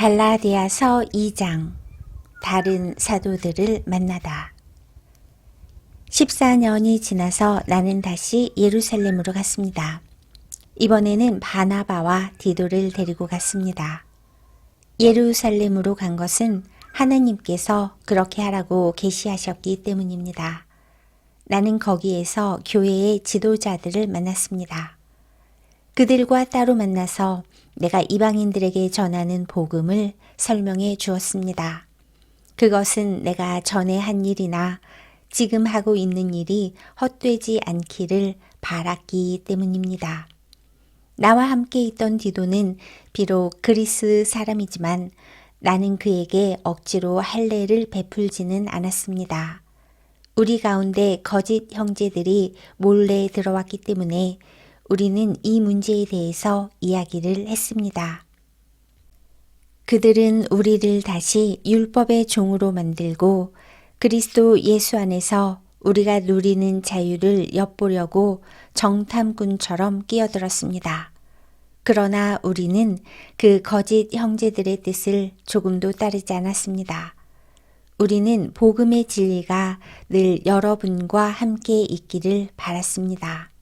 갈라디아서 2장 다른 사도들을 만나다. 14년이 지나서 나는 다시 예루살렘으로 갔습니다. 이번에는 바나바와 디도를 데리고 갔습니다. 예루살렘으로 간 것은 하나님께서 그렇게 하라고 계시하셨기 때문입니다. 나는 거기에서 교회의 지도자들을 만났습니다. 그들과 따로 만나서 내가 이방인들에게 전하는 복음을 설명해 주었습니다. 그것은 내가 전에 한 일이나 지금 하고 있는 일이 헛되지 않기를 바랐기 때문입니다. 나와 함께 있던 디도는 비록 그리스 사람이지만 나는 그에게 억지로 할례를 베풀지는 않았습니다. 우리 가운데 거짓 형제들이 몰래 들어왔기 때문에 우리는 이 문제에 대해서 이야기를 했습니다. 그들은 우리를 다시 율법의 종으로 만들고 그리스도 예수 안에서 우리가 누리는 자유를 엿보려고 정탐꾼처럼 끼어들었습니다. 그러나 우리는 그 거짓 형제들의 뜻을 조금도 따르지 않았습니다. 우리는 복음의 진리가 늘 여러분과 함께 있기를 바랐습니다.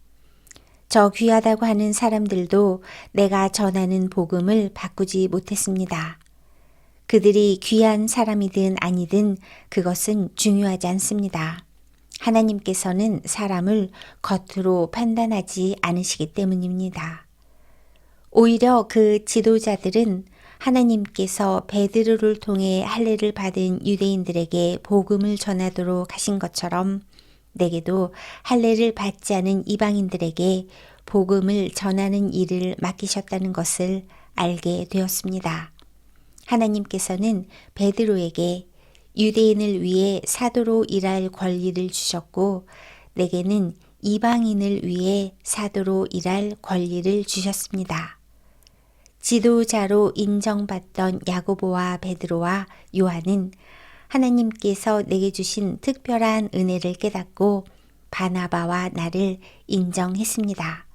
저 귀하다고 하는 사람들도 내가 전하는 복음을 바꾸지 못했습니다. 그들이 귀한 사람이든 아니든 그것은 중요하지 않습니다. 하나님께서는 사람을 겉으로 판단하지 않으시기 때문입니다. 오히려 그 지도자들은 하나님께서 베드로를 통해 할례를 받은 유대인들에게 복음을 전하도록 하신 것처럼 내게도 할례를 받지 않은 이방인들에게 복음을 전하는 일을 맡기셨다는 것을 알게 되었습니다. 하나님께서는 베드로에게 유대인을 위해 사도로 일할 권리를 주셨고 내게는 이방인을 위해 사도로 일할 권리를 주셨습니다. 지도자로 인정받던 야고보와 베드로와 요한은 하나님께서 내게 주신 특별한 은혜를 깨닫고 바나바와 나를 인정했습니다.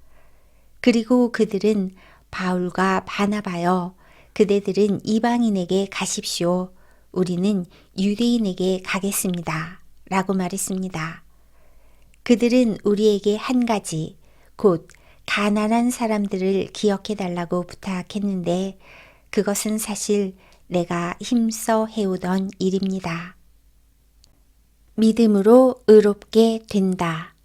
그리고 그들은 바울과 바나바여 그대들은 이방인에게 가십시오. 우리는 유대인에게 가겠습니다. 라고 말했습니다. 그들은 우리에게 한 가지, 곧 가난한 사람들을 기억해 달라고 부탁했는데 그것은 사실 내가 힘써 해오던 일입니다. 믿음으로 의롭게 된다.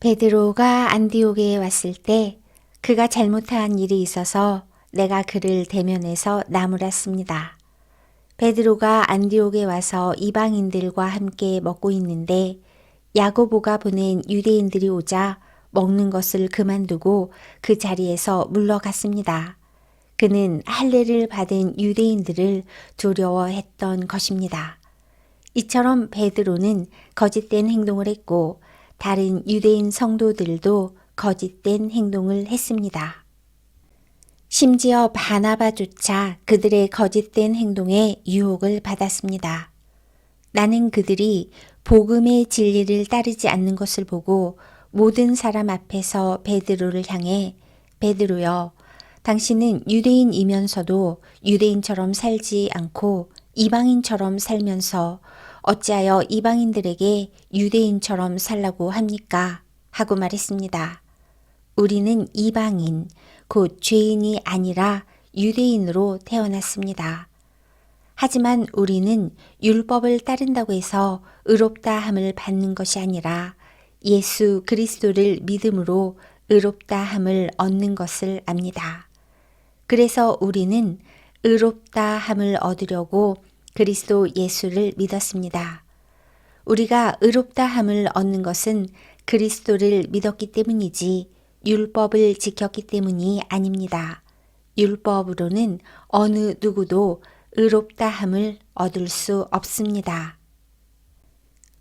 베드로가 안디옥에 왔을 때 그가 잘못한 일이 있어서 내가 그를 대면해서 나무랐습니다. 베드로가 안디옥에 와서 이방인들과 함께 먹고 있는데 야고보가 보낸 유대인들이 오자 먹는 것을 그만두고 그 자리에서 물러갔습니다. 그는 할례를 받은 유대인들을 두려워했던 것입니다. 이처럼 베드로는 거짓된 행동을 했고 다른 유대인 성도들도 거짓된 행동을 했습니다. 심지어 바나바조차 그들의 거짓된 행동에 유혹을 받았습니다. 나는 그들이 복음의 진리를 따르지 않는 것을 보고 모든 사람 앞에서 베드로를 향해 베드로여 당신은 유대인이면서도 유대인처럼 살지 않고 이방인처럼 살면서 어찌하여 이방인들에게 유대인처럼 살라고 합니까? 하고 말했습니다. 우리는 이방인, 곧 죄인이 아니라 유대인으로 태어났습니다. 하지만 우리는 율법을 따른다고 해서 의롭다 함을 받는 것이 아니라 예수 그리스도를 믿음으로 의롭다 함을 얻는 것을 압니다. 그래서 우리는 의롭다 함을 얻으려고 그리스도 예수를 믿었습니다. 우리가 의롭다 함을 얻는 것은 그리스도를 믿었기 때문이지 율법을 지켰기 때문이 아닙니다. 율법으로는 어느 누구도 의롭다 함을 얻을 수 없습니다.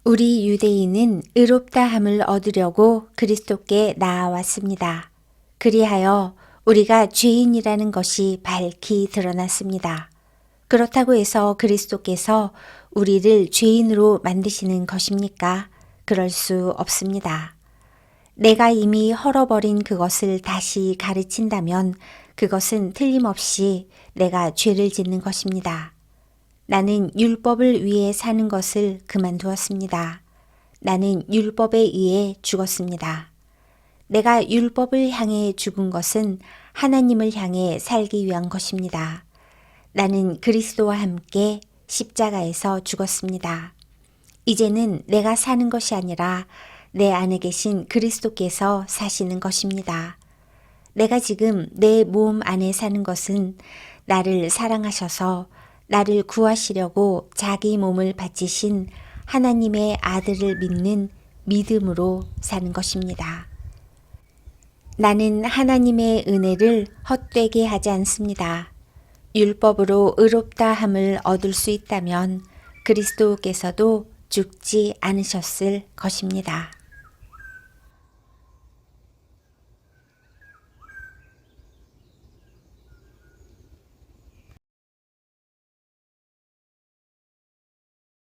우리 유대인은 의롭다 함을 얻으려고 그리스도께 나아왔습니다. 그리하여 우리가 죄인이라는 것이 밝히 드러났습니다. 그렇다고 해서 그리스도께서 우리를 죄인으로 만드시는 것입니까? 그럴 수 없습니다. 내가 이미 헐어버린 그것을 다시 가르친다면 그것은 틀림없이 내가 죄를 짓는 것입니다. 나는 율법을 위해 사는 것을 그만두었습니다. 나는 율법에 의해 죽었습니다. 내가 율법을 향해 죽은 것은 하나님을 향해 살기 위한 것입니다. 나는 그리스도와 함께 십자가에서 죽었습니다. 이제는 내가 사는 것이 아니라 내 안에 계신 그리스도께서 사시는 것입니다. 내가 지금 내 몸 안에 사는 것은 나를 사랑하셔서 나를 구하시려고 자기 몸을 바치신 하나님의 아들을 믿는 믿음으로 사는 것입니다. 나는 하나님의 은혜를 헛되게 하지 않습니다. 율법으로 의롭다 함을 얻을 수 있다면 그리스도께서도 죽지 않으셨을 것입니다.